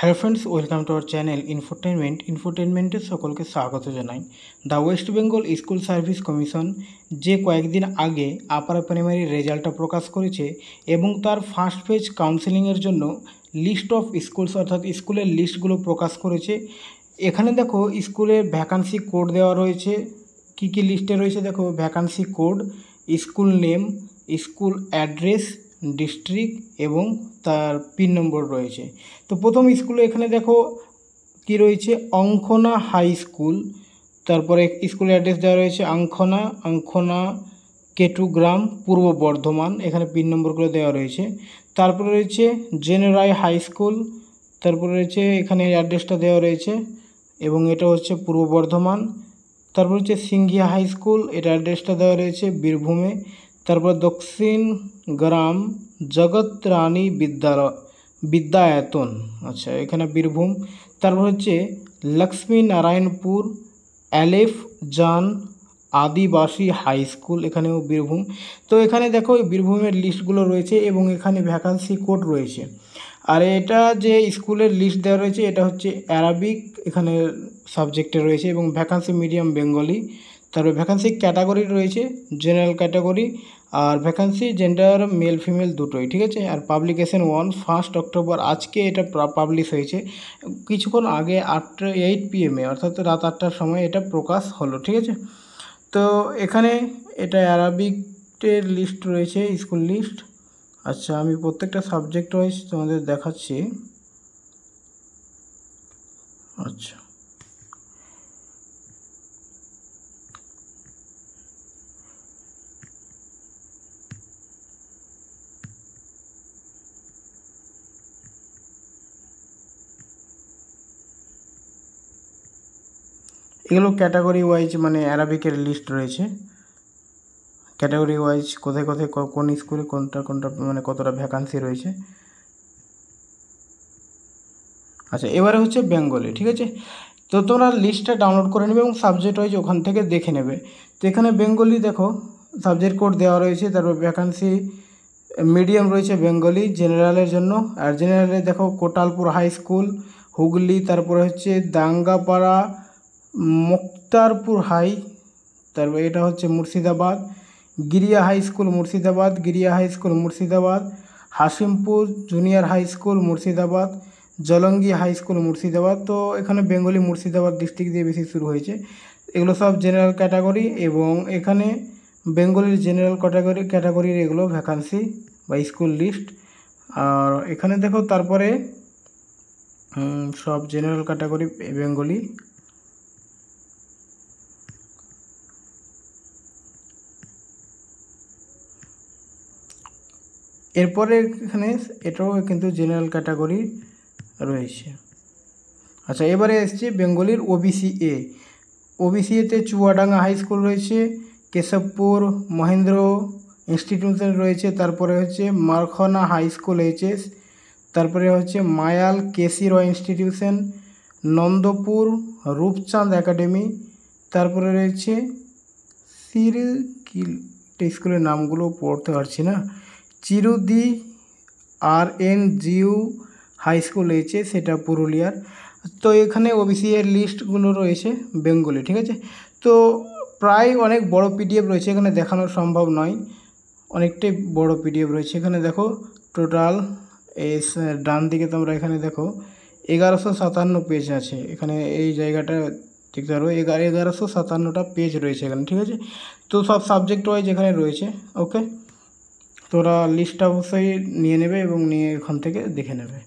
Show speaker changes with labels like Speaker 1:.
Speaker 1: Hello friends, welcome to our channel ইনফোটেনমেন্টের সকলকে স্বাগত জানাই। The West Bengal School Service Commission যে কয়েকদিন আগে আপার প্রাইমারি রেজাল্টটা প্রকাশ করেছে এবং তার ফার্স্ট ফেজ কাউন্সেলিংয়ের জন্য লিস্ট অফ স্কুলস অর্থাৎ স্কুলের লিস্টগুলো প্রকাশ করেছে। এখানে দেখো স্কুলের ভ্যাকান্সি কোড দেওয়া রয়েছে। কী কী লিস্টে রয়েছে দেখো, vacancy code, school name, school address, district এবং তার পিন নম্বর রয়েছে। তো প্রথম স্কুলে এখানে দেখো কি রয়েছে, অঙ্কনা হাই স্কুল। তারপরে স্কুল অ্যাড্রেস দেওয়া রয়েছে আঙ্খনা কেটুগ্রাম, পূর্ব বর্ধমান। এখানে পিন নম্বরগুলো দেওয়া রয়েছে। তারপরে রয়েছে জেনেরাই হাই স্কুল। তারপরে রয়েছে এখানে অ্যাড্রেসটা দেওয়া রয়েছে এবং এটা হচ্ছে পূর্ব বর্ধমান। তারপর হচ্ছে সিঙ্গিয়া হাই স্কুল, এটা অ্যাড্রেসটা দেওয়া রয়েছে বীরভূমে। তারপর দক্ষিণ গ্রাম জগৎ রানী বিদ্যায়তন, আচ্ছা এখানে বীরভূম। তারপর হচ্ছে লক্ষ্মী নারায়ণপুর অ্যালেফ জান আদিবাসী হাই স্কুল, এখানেও বীরভূম। তো এখানে দেখো বীরভূমের লিস্টগুলো রয়েছে এবং এখানে ভ্যাকান্সি কোড রয়েছে। আর এটা যে স্কুলের লিস্ট দেওয়া রয়েছে এটা হচ্ছে অ্যারাবিক এখানে সাবজেক্টে রয়েছে এবং ভ্যাকান্সি মিডিয়াম বেঙ্গলি। তারপরে ভ্যাকান্সি ক্যাটাগরি রয়েছে জেনারেল ক্যাটাগরি, আর ভ্যাকান্সি জেন্ডার মেল ফিমেল দুটোই, ঠিক আছে। আর পাবলিকেশন 1 অক্টোবর, আজকে এটা পাবলিশ হয়েছে। কিছুক্ষণ আগে 8 PM অর্থাৎ রাত 8টার সময় এটা প্রকাশ হলো, ঠিক আছে। তো এখানে এটা অ্যারাবিকের লিস্ট রয়েছে, স্কুল লিস্ট। আচ্ছা আমি প্রত্যেকটা সাবজেক্ট ওয়াইজ তোমাদের দেখাচ্ছি। আচ্ছা এগুলো ক্যাটাগরি ওয়াইজ মানে অ্যারাবিকের লিস্ট রয়েছে। ক্যাটাগরি ওয়াইজ কোথায় কোথায় কোন স্কুলে কোনটা মানে কতটা ভ্যাকান্সি রয়েছে। আচ্ছা এবারে হচ্ছে বেঙ্গলি, ঠিক আছে। তো তোমরা লিস্টটা ডাউনলোড করে নেবে এবং সাবজেক্ট ওয়াইজ ওখান থেকে দেখে নেবে। তো এখানে বেঙ্গলি দেখো সাবজেক্ট কোড দেওয়া রয়েছে। তারপর ভ্যাকান্সি মিডিয়াম রয়েছে বেঙ্গলি জেনারেলের জন্য। আর জেনারেলে দেখো কোটালপুর হাই স্কুল হুগলি, তারপরে হচ্ছে দাঙ্গাপাড়া মুক্তারপুর হাই, তারপর এটা হচ্ছে Murshidabad. Giria high school Murshidabad, Hasimpur junior high school Murshidabad, Jalangi high school Murshidabad. তো এখানে বেঙ্গলি মুর্শিদাবাদ ডিস্ট্রিক্ট দিয়ে বেশি শুরু হয়েছে। এগুলো সব জেনারেল ক্যাটাগরি এবং এখানে বেঙ্গলির জেনারেল ক্যাটাগরির এগুলো ভ্যাকান্সি বা স্কুল লিস্ট। আর এখানে দেখো তারপরে সব জেনারেল ক্যাটাগরি বেঙ্গলি। এরপরে এখানে এটাও কিন্তু জেনারেল ক্যাটাগরি রয়েছে। আচ্ছা এবারে এসছে বেঙ্গলির ওবিসি এতে চুয়াডাঙ্গা হাই স্কুল রয়েছে, কেশবপুর মহেন্দ্র ইনস্টিটিউশন রয়েছে, তারপরে হচ্ছে মারখনা হাই স্কুল HS, তারপরে হচ্ছে মায়াল কেসি রয় ইনস্টিটিউশন, নন্দপুর রূপচাঁদ একাডেমি, তারপরে রয়েছে স্কুলের নামগুলো পড়তে পারছি না, চিরুদি RNGU হাই স্কুল HS, সেটা পুরুলিয়ার। তো এখানে ওবিসি এর লিস্টগুলো রয়েছে বেঙ্গলি, ঠিক আছে। তো প্রায় অনেক বড় PDF রয়েছে, এখানে দেখানো সম্ভব নয়, অনেকটাই বড় PDF রয়েছে। এখানে দেখো টোটাল ডান দিকে তোমরা এখানে দেখো 1157 পেজ আছে। এখানে এই জায়গাটা দেখতে পারো 1157টা পেজ রয়েছে এখানে, ঠিক আছে। তো সব সাবজেক্ট ওয়াইজ এখানে রয়েছে। ওকে, তোরা লিস্টটা অবশ্যই নিয়ে নেবে এবং নিয়ে এখান থেকে দেখে নেবে।